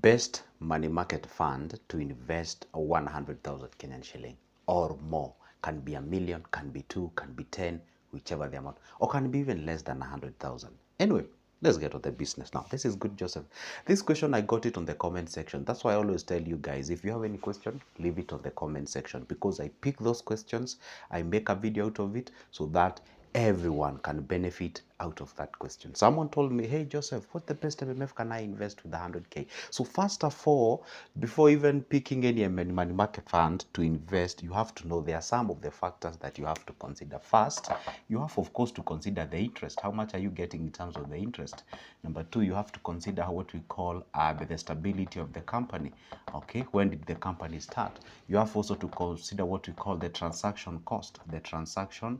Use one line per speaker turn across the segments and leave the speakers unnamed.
best money market fund to invest 100,000 Kenyan shilling or more. Can be a million, can be 2, can be 10, whichever the amount, or can be even less than 100,000. Anyway, let's get to the business now. This is good, Joseph. This question, I got it on the comment section. That's why I always tell you guys, if you have any question, leave it on the comment section, because I pick those questions, I make a video out of it so that everyone can benefit out of that question. Someone told me, hey Joseph, what the best MMF can I invest with 100K? So first of all, before even picking any money market fund to invest, you have to know there are some of the factors that you have to consider. First, you have of course to consider the interest. How much are you getting in terms of the interest? Number two, you have to consider what we call the stability of the company. Okay, when did the company start? You have also to consider what we call the transaction cost. The transaction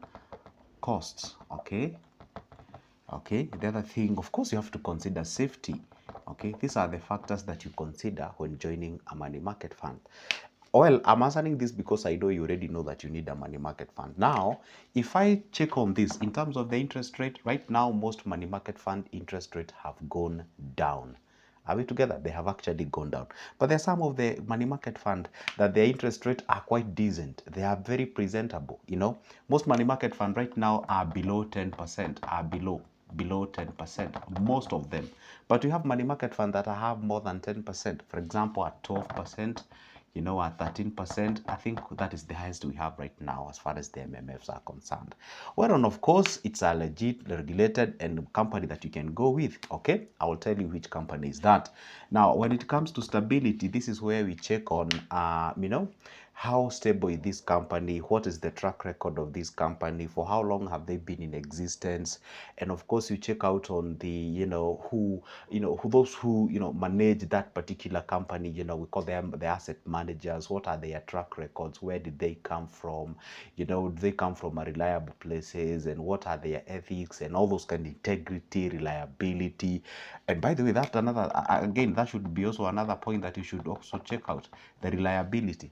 costs. Okay, the other thing, of course, you have to consider safety. Okay, these are the factors that you consider when joining a money market fund. Well, I'm answering this because I know you already know that you need a money market fund. Now, if I check on this in terms of the interest rate, right now most money market fund interest rates have gone down. Are we together? They have actually gone down. But there are some of the money market fund that their interest rates are quite decent. They are very presentable. You know, most money market fund right now are below 10%, are below 10%, most of them. But we have money market fund that have more than 10%. For example, at 12%, you know, at 13%, I think that is the highest we have right now as far as the MMFs are concerned. Well, and of course, it's a legit, regulated and company that you can go with. Okay, I will tell you which company is that. Now, when it comes to stability, this is where we check on, you know, how stable is this company, what is the track record of this company, for how long have they been in existence, and of course you check out on the who those who manage that particular company. We call them the asset managers. What are their track records? Where did they come from? Do they come from a reliable places? And what are their ethics and all those kind of integrity, reliability? And by the way, that another again, that should be also another point that you should also check out, the reliability.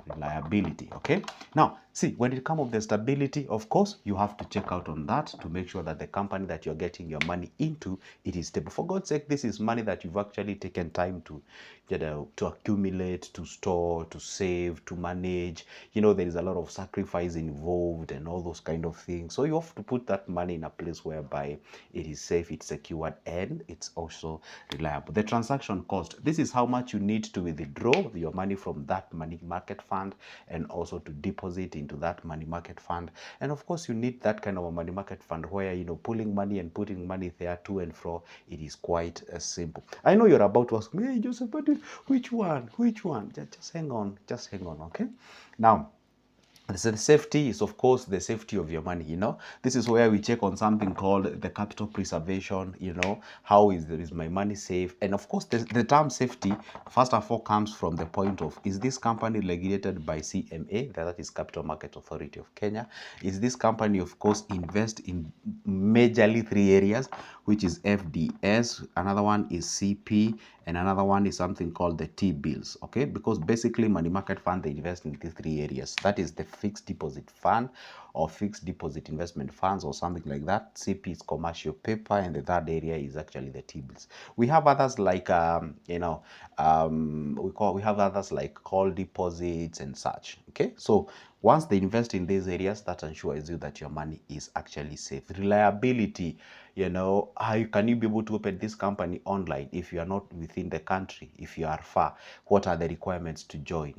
Reliability. Okay, now see, when it comes of the stability, of course you have to check out on that to make sure that the company that you're getting your money into, it is stable. For God's sake, this is money that you've actually taken time to accumulate, to store, to save, to manage. There is a lot of sacrifice involved and all those kind of things. So you have to put that money in a place whereby it is safe, it's secured, and it's also reliable. The transaction cost, this is how much you need to withdraw your money from that money market fund and also to deposit into that money market fund. And of course you need that kind of a money market fund where pulling money and putting money there to and fro, it is quite simple. I know you're about to ask me, hey Joseph, but which one? Just hang on, okay? Now, so the safety is, of course, the safety of your money. This is where we check on something called the capital preservation. How is my money safe? And of course, the term safety, first of all, comes from the point of, is this company regulated by CMA, that is Capital Market Authority of Kenya? Is this company, of course, invest in majorly 3 areas, which is FDS, another one is CP, and another one is something called the T-bills. Okay, because basically money market fund, they invest in these 3 areas. That is the fixed deposit fund or fixed deposit investment funds or something like that. CP is commercial paper, and the third area is actually the T-bills. We have others like we have others like call deposits and such. Okay, so once they invest in these areas, that ensures you that your money is actually safe. Reliability, how can you be able to open this company online if you are not within the country, if you are far? What are the requirements to join,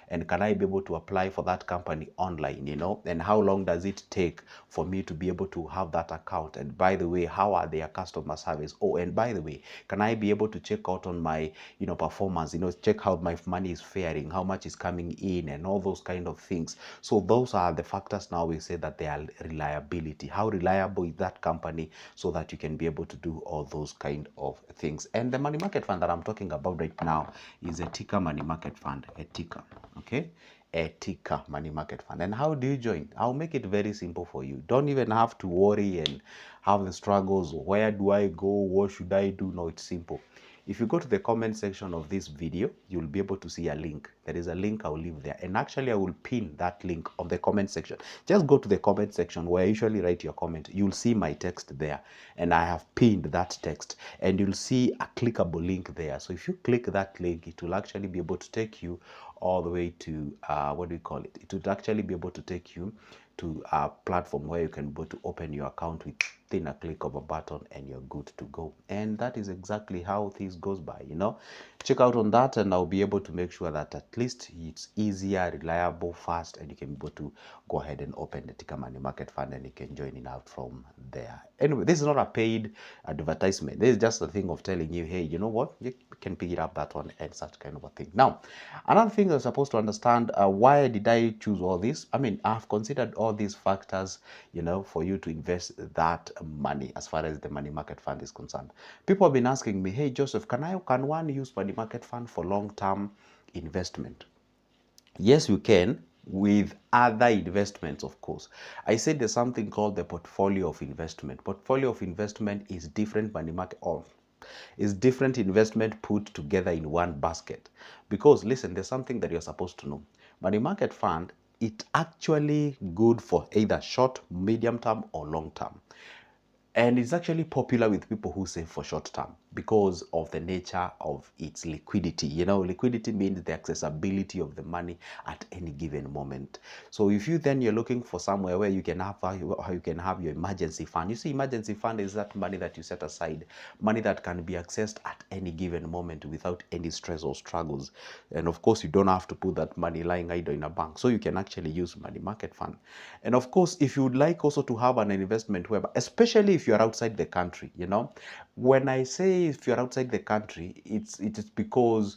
and can I be able to apply for that company online, and how long does it take for me to be able to have that account? And by the way, how are their customer service? Oh, and by the way, can I be able to check out on my performance, check how my money is faring, how much is coming in, and all those kind of things. So those are the factors. Now we say that they are reliability. How reliable is that company, so that you can be able to do all those kind of things. And the money market fund that I'm talking about right now is a Tika money market fund, a Tika. Okay, a Tika money market fund. And how do you join? I'll make it very simple for you. Don't even have to worry and have the struggles. Where do I go? What should I do? No, it's simple. If you go to the comment section of this video, you'll be able to see a link. There is a link I'll leave there. And actually, I will pin that link on the comment section. Just go to the comment section where I usually write your comment. You'll see my text there. And I have pinned that text. And you'll see a clickable link there. So if you click that link, it will actually be able to take you all the way to, what do we call it? It would actually be able to take you to a platform where you can go to open your account within a click of a button, and you're good to go. And that is exactly how things goes by, you know. Check out on that, and I'll be able to make sure that at least it's easier, reliable, fast, and you can be able to go ahead and open the Tika Money Market Fund, and you can join in out from there. Anyway, this is not a paid advertisement. This is just a thing of telling you, hey, you know what, you can pick it up that one and such kind of a thing. Now, another thing you're supposed to understand, why did I choose all this? I mean, I've considered all these factors, you know, for you to invest that money as far as the money market fund is concerned. People have been asking me, hey, Joseph, can one use money market fund for long-term investment? Yes, you can, with other investments, of course. I said there's something called the portfolio of investment. Portfolio of investment is different money market of is different investment put together in one basket. Because listen, there's something that you're supposed to know. Money market fund, it's actually good for either short, medium term, or long term. And it's actually popular with people who save for short term because of the nature of its liquidity. You know, liquidity means the accessibility of the money at any given moment. So if you're looking for somewhere where you can have your emergency fund. You see, emergency fund is that money that you set aside, money that can be accessed at any given moment without any stress or struggles. And of course, you don't have to put that money lying idle in a bank. So you can actually use money market fund. And of course, if you would like also to have an investment where, especially if you're outside the country, you know, when I say if you're outside the country, it is because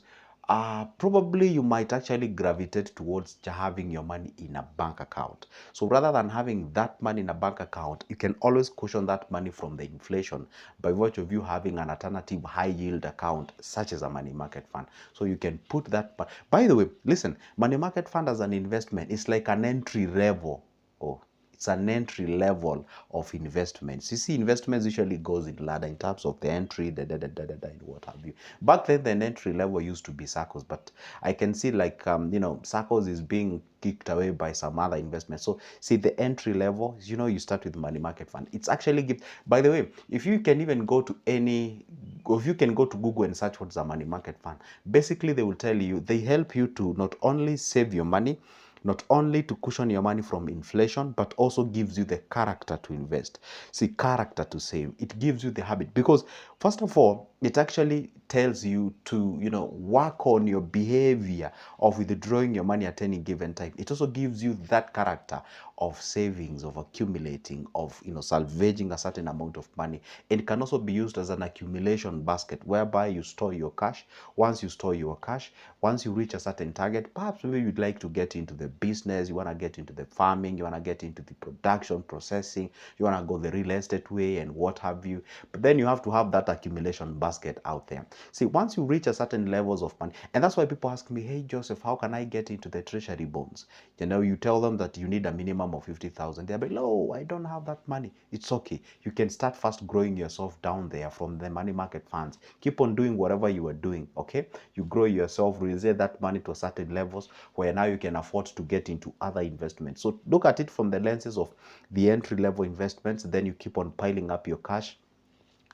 probably you might actually gravitate towards having your money in a bank account. So rather than having that money in a bank account, you can always cushion that money from the inflation by virtue of you having an alternative high yield account such as a money market fund. So you can put that. By the way, listen, money market fund as an investment is like an entry level. Oh, it's an entry level of investments. You see, investments usually goes in ladder in terms of the entry, and what have you. Back then, the entry level used to be circles, but I can see like you know, circles is being kicked away by some other investments. So see, the entry level, you know, you start with money market fund. It's actually give. By the way, if you can even go to if you can go to Google and search what's a money market fund, basically they will tell you, they help you to not only save your money, not only to cushion your money from inflation, but also gives you the character to invest. See, character to save. It gives you the habit because, first of all, it actually tells you to, you know, work on your behavior of withdrawing your money at any given time. It also gives you that character of savings, of accumulating, of, you know, salvaging a certain amount of money. It can also be used as an accumulation basket whereby you store your cash. Once you store your cash, once you reach a certain target, perhaps maybe you'd like to get into the business, you want to get into the farming, you want to get into the production, processing, you want to go the real estate way and what have you. But then you have to have that accumulation basket out there. See, once you reach a certain levels of money, and that's why people ask me, hey, Joseph, how can I get into the treasury bonds? You know, you tell them that you need a minimum of 50,000. They're like, no, I don't have that money. It's okay. You can start first growing yourself down there from the money market funds. Keep on doing whatever you are doing, okay? You grow yourself, reserve that money to certain levels where now you can afford to get into other investments. So look at it from the lenses of the entry level investments. Then you keep on piling up your cash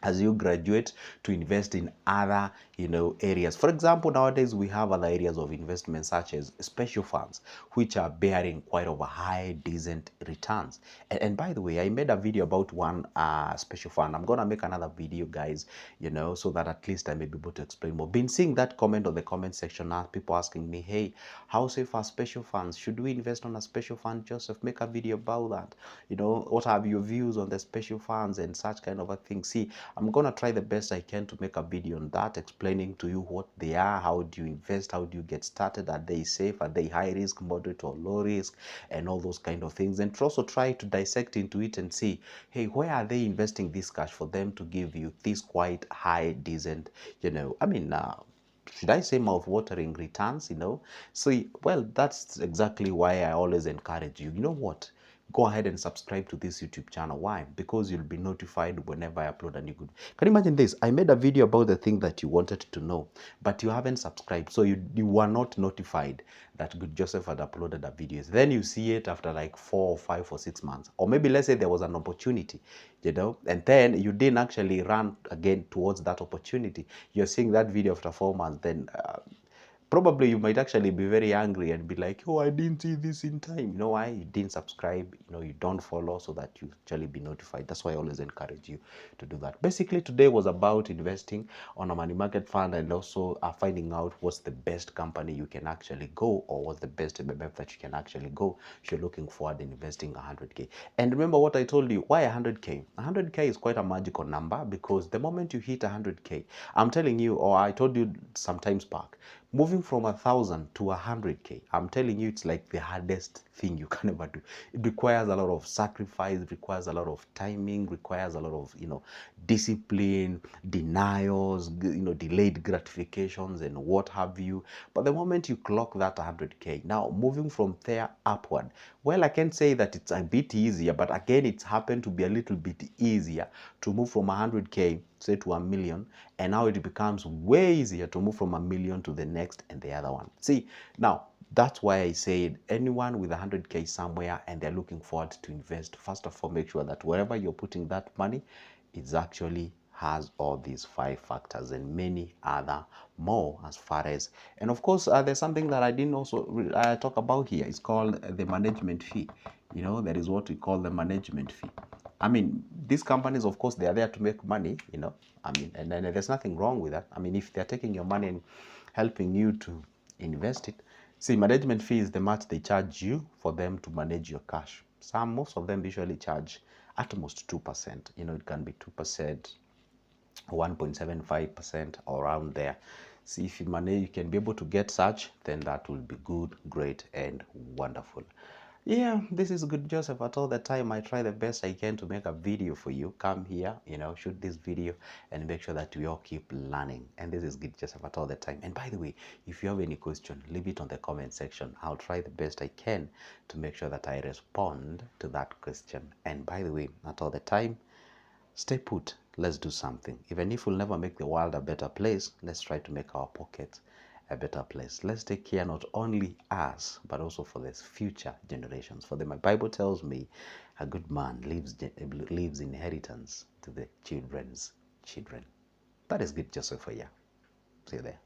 as you graduate to invest in other, you know, areas. For example, nowadays we have other areas of investment such as special funds, which are bearing quite over high, decent returns. And by the way, I made a video about one special fund. I'm gonna make another video, guys, you know, so that at least I may be able to explain more. Been seeing that comment on the comment section now, people asking me, hey, how safe are special funds? Should we invest on a special fund? Joseph, make a video about that. You know, what have your views on the special funds and such kind of a thing? See, I'm going to try the best I can to make a video on that, explaining to you what they are, how do you invest, how do you get started, are they safe, are they high risk, moderate or low risk, and all those kind of things. And also try to dissect into it and see, hey, where are they investing this cash for them to give you this quite high, decent, you know, I mean, should I say mouth-watering returns, you know? So, well, that's exactly why I always encourage you. You know what? go ahead and subscribe to this YouTube channel. Why? Because you'll be notified whenever I upload a new video. Can you imagine this? I made a video about the thing that you wanted to know, but you haven't subscribed, so you were not notified that Good Joseph had uploaded a video. Then you see it after like 4 or 5 or 6 months, or maybe let's say there was an opportunity, and then you didn't actually run again towards that opportunity. You're seeing that video after 4 months, then probably you might actually be very angry and be like, oh, I didn't see this in time. You know why? You didn't subscribe, you don't follow, so that you actually be notified. That's why I always encourage you to do that. Basically, today was about investing on a money market fund, and also finding out what's the best company you can actually go, or what's the best MMF that you can actually go if you're looking forward in investing 100K. And remember what I told you, why 100K? 100K is quite a magical number, because the moment you hit 100K, I'm telling you, or I told you sometimes back, moving from 1,000 to 100K, I'm telling you, it's like the hardest thing you can ever do. It requires a lot of sacrifice, it requires a lot of timing, requires a lot of, discipline, denials, delayed gratifications and what have you. But the moment you clock that 100K, now moving from there upward, well, I can say that it's a bit easier, but again, it's happened to be a little bit easier to move from 100K, say, to 1 million, and now it becomes way easier to move from 1 million to the next and the other one. See, now that's why I said anyone with 100K somewhere and they're looking forward to invest, first of all, make sure that wherever you're putting that money, it actually has all these 5 factors and many other more as far as, and of course, there's something that I didn't also talk about here. It's called the management fee. That is what we call the management fee. I mean, these companies, of course, they are there to make money, and then there's nothing wrong with that. I mean, if they're taking your money and helping you to invest it, see, management fee is the much they charge you for them to manage your cash. Most of them usually charge at most 2%. It can be 2%, 1.75%, around there. See, if you can be able to get such, then that will be good, great, and wonderful. Yeah, this is Good Joseph. At all the time, I try the best I can to make a video for you. Come here, shoot this video and make sure that we all keep learning. And this is Good Joseph at all the time. And by the way, if you have any question, leave it on the comment section. I'll try the best I can to make sure that I respond to that question. And by the way, at all the time, stay put. Let's do something. Even if we'll never make the world a better place, let's try to make our pockets a better place. Let's take care not only us, but also for the future generations. For my Bible tells me a good man leaves inheritance to the children's children. That is Good Joseph for you. See you there.